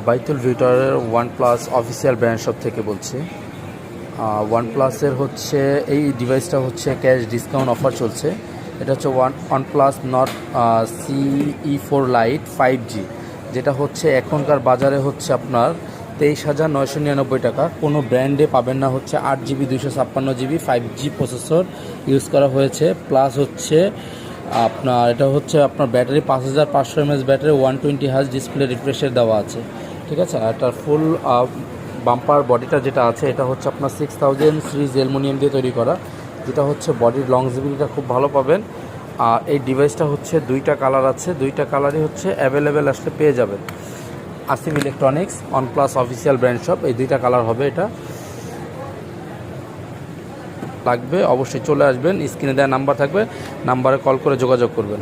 বাইতুল ভিউটারের OnePlus official brand shop থেকে বলছি। OnePlus-এর হচ্ছে এই ডিভাইসটা হচ্ছে ক্যাশ ডিসকাউন্ট অফার চলছে। এটা হচ্ছে OnePlus Nord CE4 Lite 5G, যেটা হচ্ছে এখনকার বাজারে হচ্ছে আপনার 23,999 টাকা। কোনো ব্র্যান্ডে পাবেন না। হচ্ছে 8GB 256GB 5G processor use করা হয়েছে, প্লাস হচ্ছে আপনার এটা হচ্ছে আপনার battery 5500 mAh battery, 120Hz display রিফ্রেশের দেওয়া আছে, ঠিক আছে। আর এটার ফুল বাম্পার বডিটা যেটা আছে এটা হচ্ছে আপনার 6000 সিরিজ অ্যালুমিনিয়াম দিয়ে তৈরি করা, যেটা হচ্ছে বডির লংজিবিলিটিটা খুব ভালো পাবেন। আর এই ডিভাইসটা হচ্ছে দুইটা কালার আছে, দুইটা কালারই হচ্ছে অ্যাভেলেবেল, আসলে পেয়ে যাবেন। Asim electronics OnePlus official brand shop, এই দুইটা কালার হবে। এটা লাগবে অবশ্যই চলে আসবেন, স্ক্রিনে দেওয়া নাম্বার থাকবে, নাম্বারে কল করে যোগাযোগ করবেন।